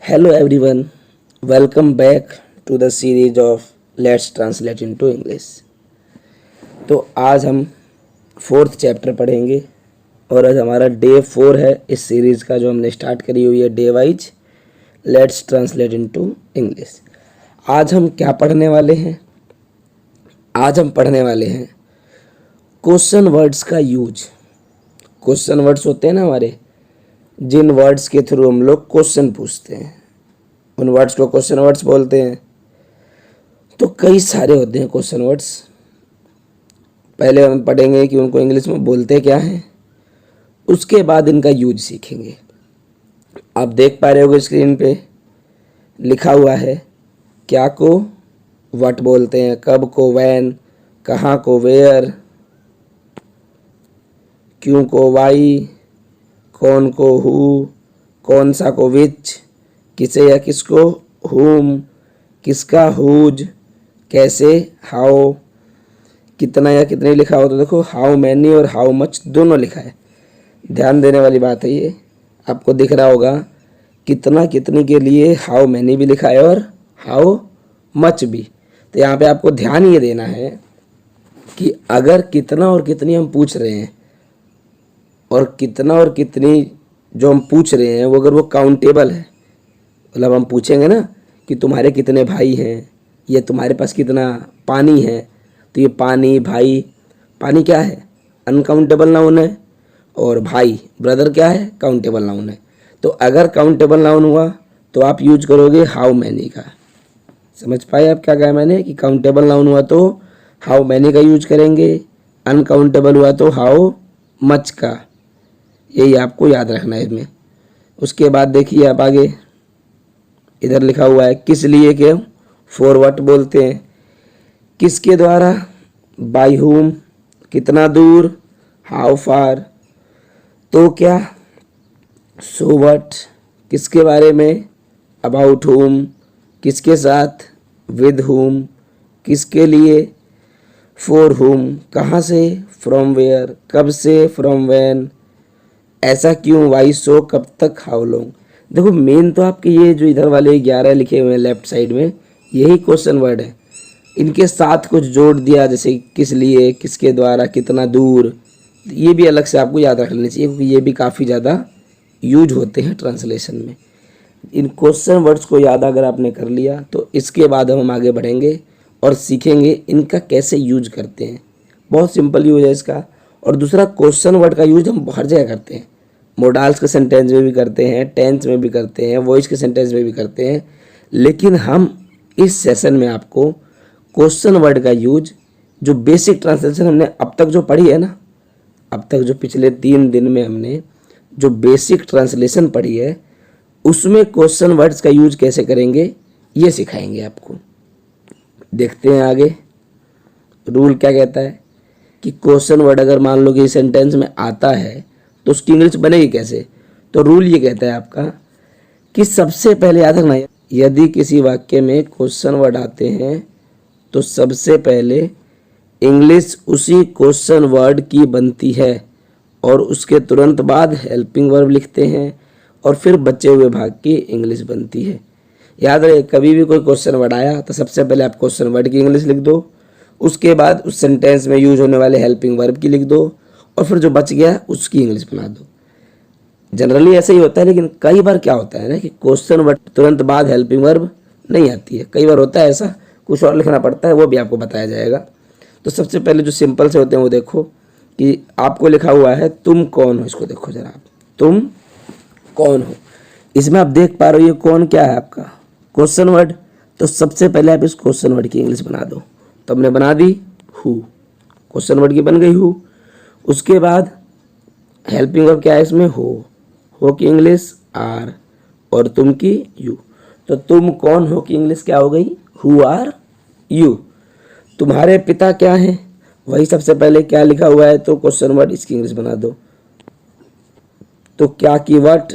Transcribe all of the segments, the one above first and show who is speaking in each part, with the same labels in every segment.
Speaker 1: Hello everyone, welcome back to the series of Let's Translate into English। तो आज हम fourth chapter पढ़ेंगे और आज हमारा डे 4 है इस सीरीज़ का जो हमने स्टार्ट करी हुई है day wise let's translate into English. आज हम क्या पढ़ने वाले हैं? आज हम पढ़ने वाले हैं क्वेश्चन वर्ड्स का यूज। क्वेश्चन वर्ड्स होते हैं ना हमारे, जिन वर्ड्स के थ्रू हम लोग क्वेश्चन पूछते हैं उन वर्ड्स को क्वेश्चन वर्ड्स बोलते हैं। तो कई सारे होते हैं क्वेश्चन वर्ड्स। पहले हम पढ़ेंगे कि उनको इंग्लिश में बोलते क्या हैं, उसके बाद इनका यूज सीखेंगे। आप देख पा रहे होगे स्क्रीन पे लिखा हुआ है क्या को व्हाट बोलते हैं, कब को व्हेन, कहाँ को वेयर, क्यों को वाई, कौन को हु, कौन सा को विच, किसे या किसको हुम, किसका हुज, कैसे हाउ, कितना या कितने लिखा हो तो देखो हाउ मैनी और हाउ मच दोनों लिखा है। ध्यान देने वाली बात है ये, आपको दिख रहा होगा कितना कितनी के लिए हाउ मैनी भी लिखा है और हाउ मच भी। तो यहाँ पे आपको ध्यान ये देना है कि अगर कितना और कितनी हम पूछ रहे हैं और कितना और कितनी जो हम पूछ रहे हैं वो अगर वो काउंटेबल है, मतलब हम पूछेंगे ना कि तुम्हारे कितने भाई हैं या तुम्हारे पास कितना पानी है, तो ये पानी भाई, पानी क्या है अनकाउंटेबल नाउन है और भाई ब्रदर क्या है काउंटेबल नाउन है। तो अगर काउंटेबल नाउन हुआ तो आप यूज करोगे हाउ मैनी का। समझ पाए आप क्या कहा मैंने कि काउंटेबल नाउन हुआ तो हाउ मैनी का यूज करेंगे, अनकाउंटेबल हुआ तो हाउ मच का। यही आपको याद रखना है इसमें। उसके बाद देखिए आप आगे इधर लिखा हुआ है किस लिए के फॉर व्हाट बोलते हैं, किसके द्वारा, बाय हुम, कितना दूर, हाउ फार, तो क्या, सो व्हाट, किसके बारे में, अबाउट हुम, किसके साथ, विद हुम, किसके लिए, फॉर हुम, कहाँ से, फ्रॉम वेयर, कब से, फ्रॉम व्हेन, ऐसा क्यों, वाई सो, कब तक, हाउ लॉन्ग। देखो मेन तो आपके ये जो इधर वाले 11 लिखे हुए हैं लेफ्ट साइड में यही क्वेश्चन वर्ड है। इनके साथ कुछ जोड़ दिया जैसे किस लिए, किसके द्वारा, कितना दूर, ये भी अलग से आपको याद रख लेना चाहिए क्योंकि ये भी काफ़ी ज़्यादा यूज होते हैं ट्रांसलेशन में। इन क्वेश्चन वर्ड्स को याद अगर आपने कर लिया तो इसके बाद हम आगे बढ़ेंगे और सीखेंगे इनका कैसे यूज करते हैं। बहुत सिंपल यूज है इसका। और दूसरा क्वेश्चन वर्ड का यूज हम हर जगह करते हैं, मोडाल्स के सेंटेंस में भी करते हैं, टेंस में भी करते हैं, वॉइस के सेंटेंस में भी करते हैं। लेकिन हम इस सेशन में आपको क्वेश्चन वर्ड का यूज जो बेसिक ट्रांसलेशन हमने अब तक जो पढ़ी है ना, अब तक जो पिछले 3 दिन में हमने जो बेसिक ट्रांसलेशन पढ़ी है उसमें क्वेश्चन वर्ड्स का यूज कैसे करेंगे ये सिखाएंगे आपको। देखते हैं आगे रूल क्या कहता है कि क्वेश्चन वर्ड अगर मान लो कि सेंटेंस में आता है तो उसकी इंग्लिश बनेगी कैसे। तो रूल ये कहता है आपका कि सबसे पहले याद रखना, यदि किसी वाक्य में क्वेश्चन वर्ड आते हैं तो सबसे पहले इंग्लिश उसी क्वेश्चन वर्ड की बनती है और उसके तुरंत बाद हेल्पिंग वर्ब लिखते हैं और फिर बचे हुए भाग की इंग्लिश बनती है। याद रहे कभी भी कोई क्वेश्चन वर्ड आया तो सबसे पहले आप क्वेश्चन वर्ड की इंग्लिश लिख दो, उसके बाद उस सेंटेंस में यूज होने वाले हेल्पिंग वर्ब की लिख दो और फिर जो बच गया उसकी इंग्लिश बना दो। जनरली ऐसा ही होता है, लेकिन कई बार क्या होता है ना कि क्वेश्चन वर्ड तुरंत बाद हेल्पिंग वर्ब नहीं आती है। कई बार होता है ऐसा, कुछ और लिखना पड़ता है, वो भी आपको बताया जाएगा। तो सबसे पहले जो सिंपल से होते हैं वो देखो कि आपको लिखा हुआ है तुम कौन हो। इसको देखो जरा आप, तुम कौन हो। इसमें आप देख पा रहे हो ये कौन क्या है आपका क्वेश्चन वर्ड। तो सबसे पहले आप इस क्वेश्चन वर्ड की इंग्लिश बना दो। तो हमने बना दी हु, क्वेश्चन वर्ड की बन गई हु। उसके बाद हेल्पिंग वर्ब क्या है इसमें, हो की इंग्लिश आर और तुम की यू। तो तुम कौन हो की इंग्लिश क्या हो गई, हु आर यू। तुम्हारे पिता क्या हैं, वही सबसे पहले क्या लिखा हुआ है तो क्वेश्चन वर्ड इसकी इंग्लिश बना दो। तो क्या की व्हाट,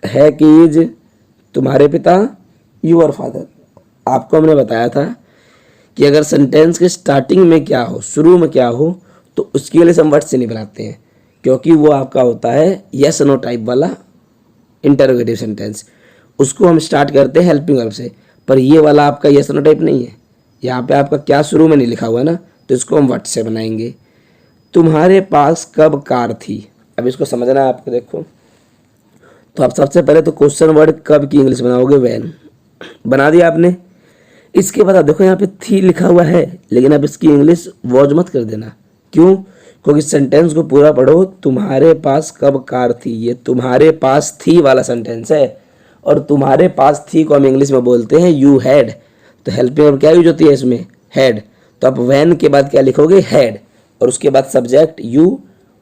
Speaker 1: है कि इज, तुम्हारे पिता, यूर फादर। आपको हमने बताया था कि अगर सेंटेंस के स्टार्टिंग में क्या हो, शुरू में क्या हो, तो उसके लिए हम वर्ड से नहीं बनाते हैं क्योंकि वो आपका होता है यस नो टाइप वाला इंटरोगेटिव सेंटेंस। उसको हम स्टार्ट करते हैं हेल्पिंग वर्ब से। पर ये वाला आपका यस नो टाइप नहीं है, यहाँ पे आपका क्या शुरू में नहीं लिखा हुआ है ना, तो इसको हम व्हाट से बनाएंगे। तुम्हारे पास कब कार थी, अब इसको समझना है आपको। देखो तो आप सबसे पहले तो क्वेश्चन वर्ड कब की इंग्लिश बनाओगे, वैन बना दिया आपने। इसके बाद आप देखो यहाँ पे थी लिखा हुआ है, लेकिन आप इसकी इंग्लिश वॉज मत कर देना। क्यों? क्योंकि सेंटेंस को पूरा पढ़ो। तुम्हारे पास कब कार थी, ये तुम्हारे पास थी वाला सेंटेंस है, और तुम्हारे पास थी को हम इंग्लिश में बोलते हैं यू हैड। तो हेल्पिंग वर्ब क्या यूज होती है इसमें, हैड। तो आप वैन के बाद क्या लिखोगे, हैड, और उसके बाद सब्जेक्ट यू,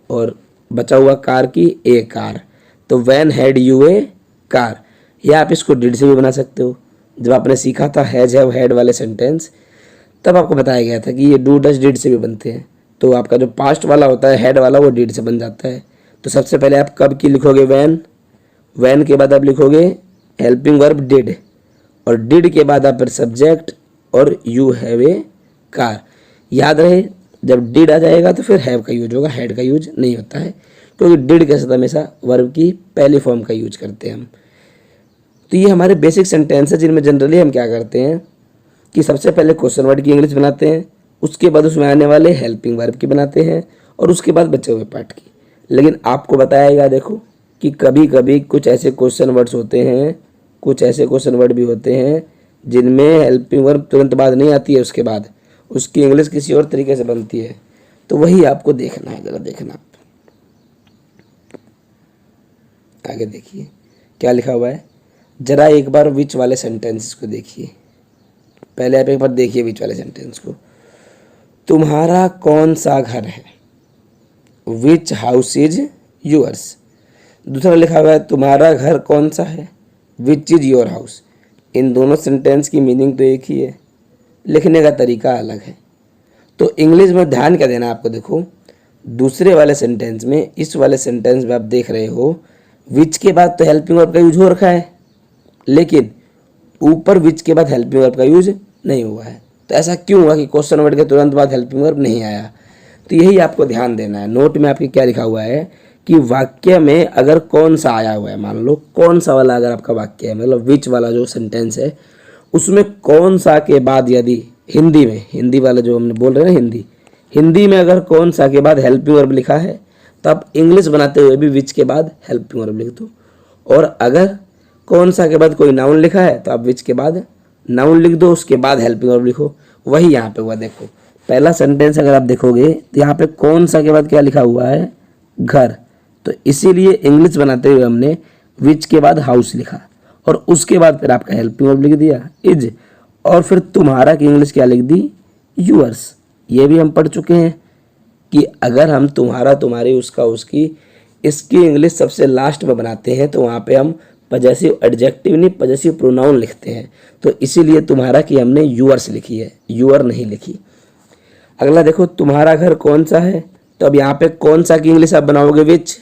Speaker 1: और बचा हुआ कार की ए कार। तो when had you a car. या आप इसको डिड से भी बना सकते हो। जब आपने सीखा था हैज हैव हैड वाले सेंटेंस, तब आपको बताया गया था कि ये डू डज डिड से भी बनते हैं। तो आपका जो पास्ट वाला होता है हैड वाला, वो डिड से बन जाता है। तो सबसे पहले आप कब की लिखोगे, वैन। वैन के बाद आप लिखोगे हेल्पिंग वर्ब डिड, और डिड के बाद आप फिर सब्जेक्ट और यू हैव ए कार। याद रहे जब डिड आ जाएगा तो फिर हैव का यूज होगा, हैड का यूज नहीं होता है, क्योंकि डिड के साथ हमेशा वर्ब की पहली फॉर्म का यूज करते हैं हम। तो ये हमारे बेसिक सेंटेंस है जिनमें जनरली हम क्या करते हैं कि सबसे पहले क्वेश्चन वर्ड की इंग्लिश बनाते हैं, उसके बाद उसमें आने वाले हेल्पिंग वर्ब की बनाते हैं, और उसके बाद बचे हुए पार्ट की। लेकिन आपको बताएगा देखो कि कभी कभी कुछ ऐसे क्वेश्चन वर्ड्स होते हैं, कुछ ऐसे क्वेश्चन वर्ड भी होते हैं जिनमें हेल्पिंग वर्ब तुरंत बाद नहीं आती है, उसके बाद उसकी इंग्लिश किसी और तरीके से बनती है। तो वही आपको देखना है, ज़रा देखना। आगे देखिए क्या लिखा हुआ है, जरा एक बार विच वाले सेंटेंस को देखिए। पहले आप एक बार देखिए विच वाले सेंटेंस को। तुम्हारा कौन सा घर है, विच हाउस इज योर्स। दूसरा लिखा हुआ है तुम्हारा घर कौन सा है, विच इज योर हाउस। इन दोनों सेंटेंस की मीनिंग तो एक ही है, लिखने का तरीका अलग है। तो इंग्लिश में ध्यान क्या देना आपको, देखो दूसरे वाले सेंटेंस में, इस वाले सेंटेंस में आप देख रहे हो विच के बाद तो हेल्पिंग वर्ब का यूज हो रखा है, लेकिन ऊपर विच के बाद हेल्पिंग वर्ब का यूज नहीं हुआ है। तो ऐसा क्यों हुआ कि क्वेश्चन वर्ड के तुरंत बाद हेल्पिंग वर्ब नहीं आया। तो यही आपको ध्यान देना है। नोट में आपके क्या लिखा हुआ है कि वाक्य में अगर कौन सा आया हुआ है, मान लो कौन सा वाला अगर आपका वाक्य है, मतलब विच वाला जो सेंटेंस है, उसमें कौन सा के बाद यदि हिंदी में, हिंदी वाला जो हमने बोल रहे हैं ना, हिंदी में अगर कौन सा के बाद हेल्पिंग वर्ब लिखा है, तो आप इंग्लिश बनाते हुए भी विच के बाद हेल्पिंग वर्ब लिख दो। और अगर कौन सा के बाद कोई नाउन लिखा है तो आप विच के बाद नाउन लिख दो, उसके बाद हेल्पिंग वर्ब लिखो। वही यहाँ पे हुआ। देखो पहला सेंटेंस अगर आप देखोगे तो यहाँ पे कौन सा के बाद क्या लिखा हुआ है, घर। तो इसीलिए इंग्लिश बनाते हुए हमने विच के बाद हाउस लिखा, और उसके बाद फिर आपका हेल्पिंग वर्ब लिख दिया इज, और फिर तुम्हारा की इंग्लिश क्या लिख दी, यूअर्स। ये भी हम पढ़ चुके हैं कि अगर हम तुम्हारा, तुम्हारी, उसका, उसकी, इसकी इंग्लिश सबसे लास्ट में बनाते हैं तो वहाँ पे हम पजेसिव एडजेक्टिव नहीं, पजेसिव प्रोनाउन लिखते हैं। तो इसीलिए तुम्हारा की हमने यूअर्स लिखी है, यूअर नहीं लिखी। अगला देखो तुम्हारा घर कौन सा है, तो अब यहाँ पे कौन सा की इंग्लिश आप बनाओगे विच,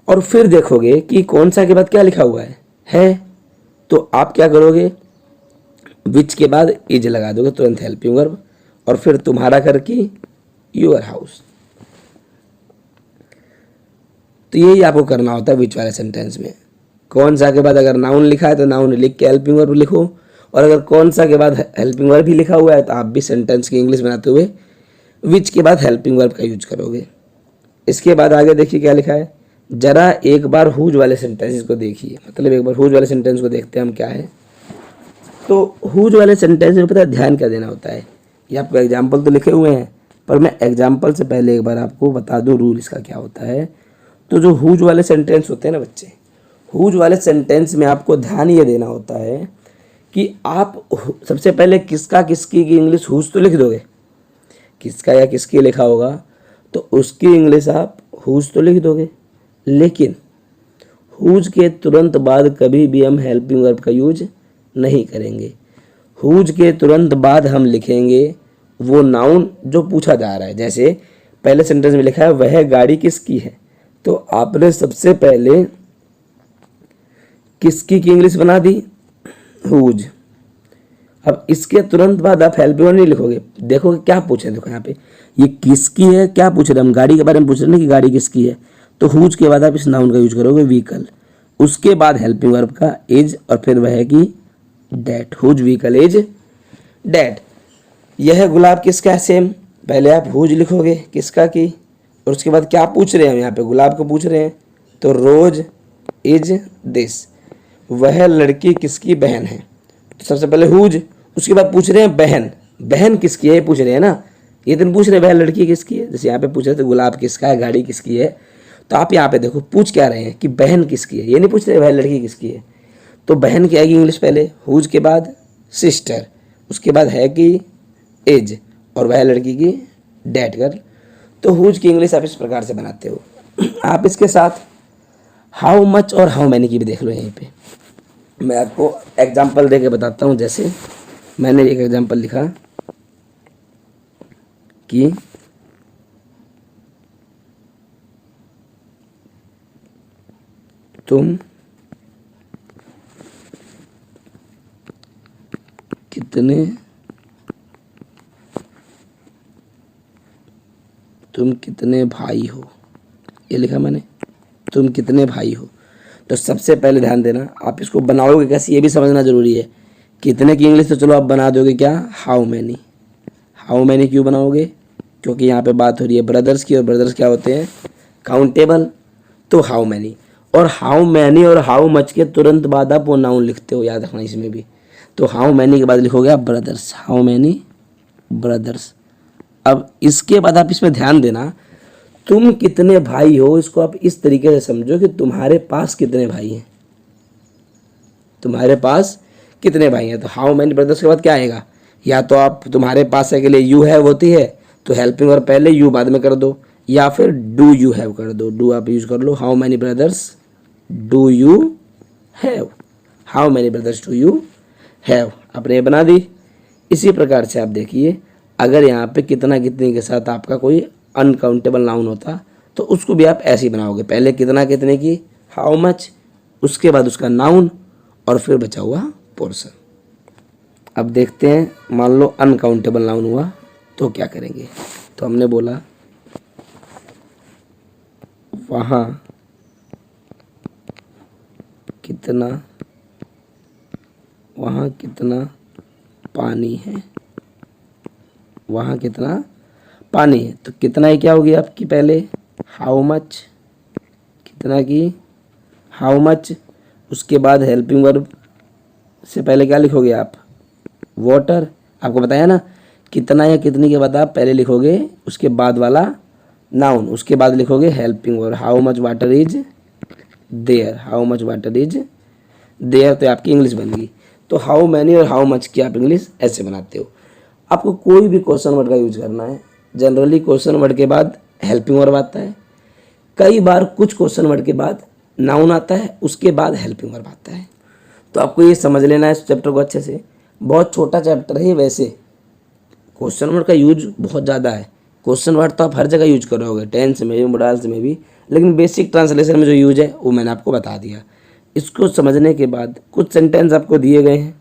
Speaker 1: और फिर देखोगे कि कौन सा के बाद क्या लिखा हुआ है। तो आप क्या करोगे, विच के बाद इज लगा दोगे तुरंत हेल्पिंग वर्ब, और फिर तुम्हारा घर की योर हाउस। तो यही आपको करना होता है विच वाले सेंटेंस में। कौन सा के बाद अगर नाउन लिखा है तो नाउन लिख के हेल्पिंग वर्ब लिखो, और अगर कौन सा के बाद हेल्पिंग वर्ब भी लिखा हुआ है तो आप भी सेंटेंस की इंग्लिश बनाते हुए विच के बाद हेल्पिंग वर्ब का यूज करोगे। इसके बाद आगे देखिए क्या लिखा है, जरा एक बार हुज वाले सेंटेंस को देखिए। मतलब एक बार हुज वाले सेंटेंस को देखते हैं हम क्या है। तो हुज वाले सेंटेंस में पता है ध्यान क्या देना होता है। ये आपको एग्जाम्पल तो लिखे हुए हैं, पर मैं एग्जाम्पल से पहले एक बार आपको बता दूं रूल इसका क्या होता है। तो जो हुज वाले सेंटेंस होते हैं ना बच्चे, हुज वाले सेंटेंस में आपको ध्यान ये देना होता है कि आप सबसे पहले किसका किसकी की इंग्लिश हुज तो लिख दोगे, किसका या किसकी लिखा होगा तो उसकी इंग्लिश आप हुज तो लिख दोगे, लेकिन हुज के तुरंत बाद कभी भी हम हेल्पिंग वर्ब का यूज नहीं करेंगे। हुज के तुरंत बाद हम लिखेंगे वो नाउन जो पूछा जा रहा है। जैसे पहले सेंटेंस में लिखा है वह गाड़ी किसकी है, तो आपने सबसे पहले किसकी की इंग्लिश बना दी, हुज। अब इसके तुरंत बाद आप हेल्पिंग वर्ब नहीं लिखोगे। देखो क्या पूछे, देखो यहाँ पे ये किसकी है, क्या पूछ रहे हैं हम, गाड़ी के बारे में पूछ रहे हैं कि गाड़ी किसकी है। तो हुज के बाद आप इस नाउन का यूज करोगे व्हीकल। उसके बाद हेल्पिंग वर्ब का इज और फिर वह है कि that, whose vehicle is that. यह गुलाब किसका है, सेम पहले आप हुज लिखोगे किसका की, और उसके बाद क्या पूछ रहे हैं हम यहाँ पे, गुलाब को पूछ रहे हैं, तो रोज इज दिस, वह लड़की किसकी बहन है, तो सबसे पहले हुज, उसके बाद पूछ रहे हैं बहन, बहन किसकी है ये पूछ रहे हैं ना, ये दिन पूछ रहे हैं वह लड़की किसकी है, जैसे यहाँ पे पूछ रहे थे गुलाब किसका है, गाड़ी किसकी है, तो आप यहाँ पे देखो पूछ क्या रहे हैं कि बहन किसकी है, ये नहीं पूछ रहे वह लड़की किसकी है। तो बहन की आएगी इंग्लिश पहले, हुज के बाद सिस्टर, उसके बाद है कि एज, और वह लड़की की डैट कर। तो हुज की इंग्लिश आप इस प्रकार से बनाते हो। आप इसके साथ हाउ मच और हाउ मैनी की भी देख लो। यहीं पे मैं आपको एग्जाम्पल दे के बताता हूँ। जैसे मैंने एक एग्जाम्पल लिखा कि तुम कितने भाई हो, ये लिखा मैंने, तुम कितने भाई हो। तो सबसे पहले ध्यान देना, आप इसको बनाओगे कैसे ये भी समझना जरूरी है। कितने की इंग्लिश तो चलो आप बना दोगे क्या, हाउ मैनी। हाउ मैनी क्यों बनाओगे, क्योंकि यहाँ पे बात हो रही है ब्रदर्स की, और ब्रदर्स क्या होते हैं, काउंटेबल। तो हाउ मैनी, और हाउ मैनी और हाउ मच के तुरंत बाद आप वो नाउन लिखते हो, याद रखना इसमें भी। तो हाउ मैनी के बाद लिखोगे आप ब्रदर्स, हाउ मैनी ब्रदर्स। अब इसके बाद आप इसमें ध्यान देना, तुम कितने भाई हो, इसको आप इस तरीके से समझो कि तुम्हारे पास कितने भाई हैं, तुम्हारे पास कितने भाई हैं। तो हाउ मैनी ब्रदर्स के बाद क्या आएगा, या तो आप तुम्हारे पास है के लिए यू हैव होती है, तो हेल्पिंग और पहले यू बाद में कर दो, या फिर डू यू हैव कर दो, डू आप यूज कर लो। How many brothers do you have, how many brothers do you have, आपने ये बना दी। इसी प्रकार से आप देखिए, अगर यहाँ पे कितना कितने के साथ आपका कोई अनकाउंटेबल नाउन होता तो उसको भी आप ऐसे ही बनाओगे, पहले कितना कितने की हाउ मच, उसके बाद उसका नाउन, और फिर बचा हुआ पोर्शन। अब देखते हैं, मान लो अनकाउंटेबल नाउन हुआ तो क्या करेंगे। तो हमने बोला वहाँ कितना पानी है, वहाँ कितना पानी है। तो कितना ही क्या होगी आपकी, पहले हाउ मच, कितना की हाउ मच, उसके बाद हेल्पिंग वर्ब से पहले क्या लिखोगे आप, वाटर। आपको बताया ना, कितना या कितनी के बाद आप पहले लिखोगे उसके बाद वाला नाउन, उसके बाद लिखोगे helping verb. How much water is there, how much water is there, तो आपकी इंग्लिश बन गई। तो हाउ मैनी और हाउ मच की आप इंग्लिश ऐसे बनाते हो। आपको कोई भी क्वेश्चन वर्ड का यूज करना है, जनरली क्वेश्चन वर्ड के बाद हेल्पिंग वर्ब आता है, कई बार कुछ क्वेश्चन वर्ड के बाद नाउन आता है, उसके बाद हेल्पिंग वर्ब आता है। तो आपको ये समझ लेना है इस चैप्टर को अच्छे से। बहुत छोटा चैप्टर है वैसे, क्वेश्चन वर्ड का यूज बहुत ज़्यादा है। क्वेश्चन वर्ड तो आप हर जगह यूज करोगे, टेंस में भी, मॉडल्स में भी, लेकिन बेसिक ट्रांसलेशन में जो यूज है वो मैंने आपको बता दिया। इसको समझने के बाद कुछ सेंटेंस आपको दिए गए हैं,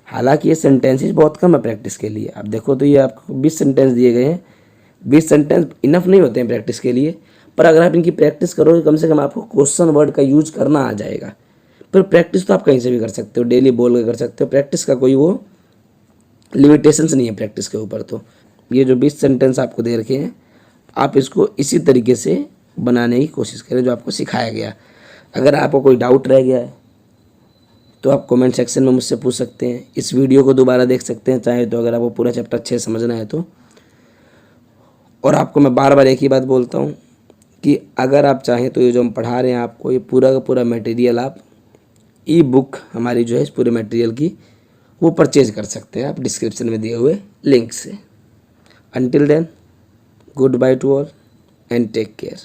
Speaker 1: हालांकि ये सेंटेंसेस बहुत कम है प्रैक्टिस के लिए। आप देखो तो ये आपको 20 सेंटेंस दिए गए हैं, 20 सेंटेंस इनफ नहीं होते हैं प्रैक्टिस के लिए, पर अगर आप इनकी प्रैक्टिस करोगे कम से कम आपको क्वेश्चन वर्ड का यूज करना आ जाएगा। फिर प्रैक्टिस तो आप कहीं से भी कर सकते हो, डेली बोल के कर सकते हो, प्रैक्टिस का कोई वो लिमिटेशंस नहीं है प्रैक्टिस के ऊपर। तो ये जो 20 सेंटेंस आपको दे रखे हैं, आप इसको इसी तरीके से बनाने की कोशिश करें जो आपको सिखाया गया। अगर आपको कोई डाउट रह गया है तो आप कमेंट सेक्शन में मुझसे पूछ सकते हैं, इस वीडियो को दोबारा देख सकते हैं चाहे तो, अगर आपको पूरा चैप्टर अच्छे से समझना है तो। और आपको मैं बार बार एक ही बात बोलता हूँ कि अगर आप चाहें तो ये जो हम पढ़ा रहे हैं आपको, ये पूरा का पूरा मटेरियल आप ई बुक हमारी जो है इस पूरे मटेरियल की वो परचेज कर सकते हैं आप डिस्क्रिप्शन में दिए हुए लिंक से। Until then, goodbye to all and take care.